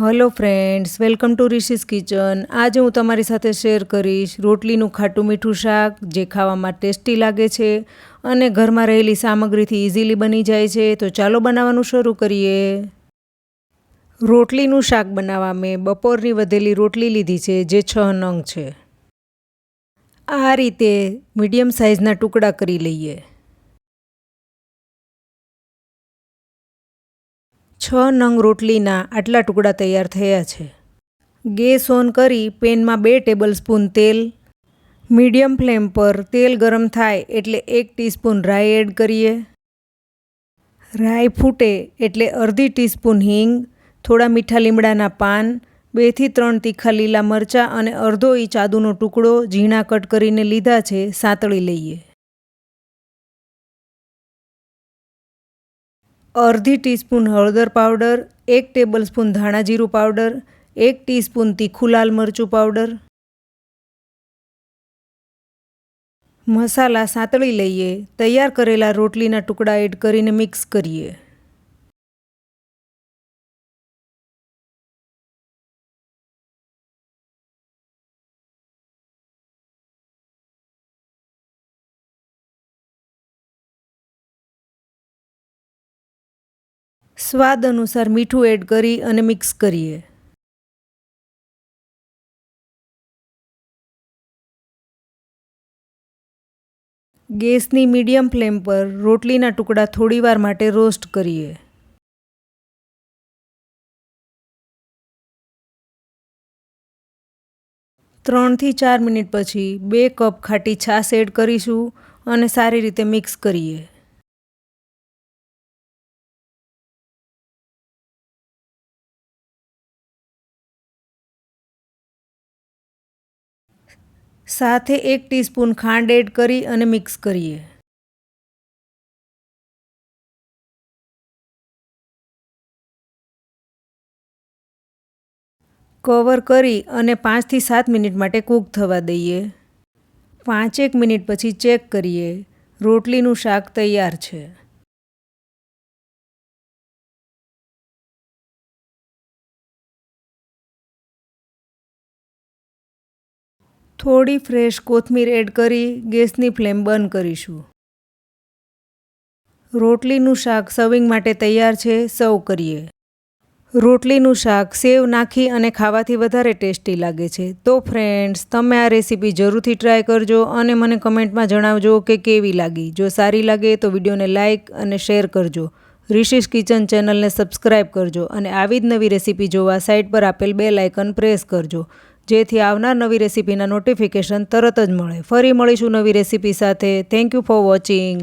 Hello friends, welcome to Rishi's kitchen. આજે હું તમારી સાથે શેર કરીશ રોટલીનું ખાટું મીઠું શાક, જે ખાવામાં ટેસ્ટી લાગે છે અને ઘરમાં રહેલી સામગ્રીથી ઇઝીલી બની જાય છે। તો ચાલો બનાવવાનું શરૂ કરીએ। રોટલીનું શાક બનાવવા મેં બપોરની વધેલી રોટલી લીધી છે, જે 6 નંગ છે। આ રીતે મીડિયમ સાઇઝના ટુકડા કરી લઈએ। 6 નંગ રોટલીના આટલા ટુકડા તૈયાર થયા છે। ગેસ ઓન કરી પેનમાં 2 ટેબલસ્પૂન તેલ, મીડિયમ ફ્લેમ પર તેલ ગરમ થાય એટલે 1 ટીસ્પૂન રાઈ એડ કરીએ। રાઈ ફૂટે એટલે અડધી ટીસ્પૂન હિંગ, થોડા મીઠા લીમડાના પાન, 2 થી 3 તીખા લીલા મરચાં અને અડધો ઇંચ આદુનો ટુકડો ઝીણા કટ કરીને લીધા છે, સાંતળી લઈએ। અડધી ટીસ્પૂન હળદર પાવડર, 1 ટેબલસ્પૂન ધાણા જીરું પાવડર, 1 ટીસ્પૂન તીખું લાલ મરચું પાવડર। મસાલા સાંતળી લઈએ। તૈયાર કરેલા રોટલીના ટુકડા એડ કરીને મિક્સ કરીએ। સ્વાદ અનુસાર મીઠું એડ કરી અને મિક્સ કરીએ। ગેસની મીડિયમ ફ્લેમ પર રોટલીના ટુકડા થોડીવાર માટે રોસ્ટ કરીએ। ત્રણ થી 4 મિનિટ પછી 2 કપ ખાટી છાશ એડ કરીશું અને સારી રીતે મિક્સ કરીએ। સાથે 1 ટીસ્પૂન ખાંડ એડ કરી અને મિક્સ કરીએ। કવર કરી અને 5 થી 7 મિનિટ માટે કૂક થવા દઈએ। 5 મિનિટ પછી ચેક કરીએ। રોટલીનું શાક તૈયાર છે। થોડી ફ્રેશ કોથમીર એડ કરી ગેસની ફ્લેમ બંધ કરીશું। રોટલીનું શાક સર્વિંગ માટે તૈયાર છે, સર્વ કરીએ। રોટલીનું શાક સેવ નાખી અને ખાવાથી વધારે ટેસ્ટી લાગે છે। તો ફ્રેન્ડ્સ, તમે આ રેસીપી જરૂરથી ટ્રાય કરજો અને મને કમેન્ટમાં જણાવજો કે કેવી લાગી। જો સારી લાગે તો વિડીયોને લાઇક અને શેર કરજો। રિશીઝ કિચન ચેનલને સબસ્ક્રાઈબ કરજો અને આવી જ નવી રેસીપી જોવા સાઇડ પર આપેલ બેલ આઇકન પ્રેસ કરજો, જેથી આવનાર નવી રેસીપીના નોટિફિકેશન તરત જ મળે। ફરી મળીશું નવી રેસીપી સાથે। Thank you for watching.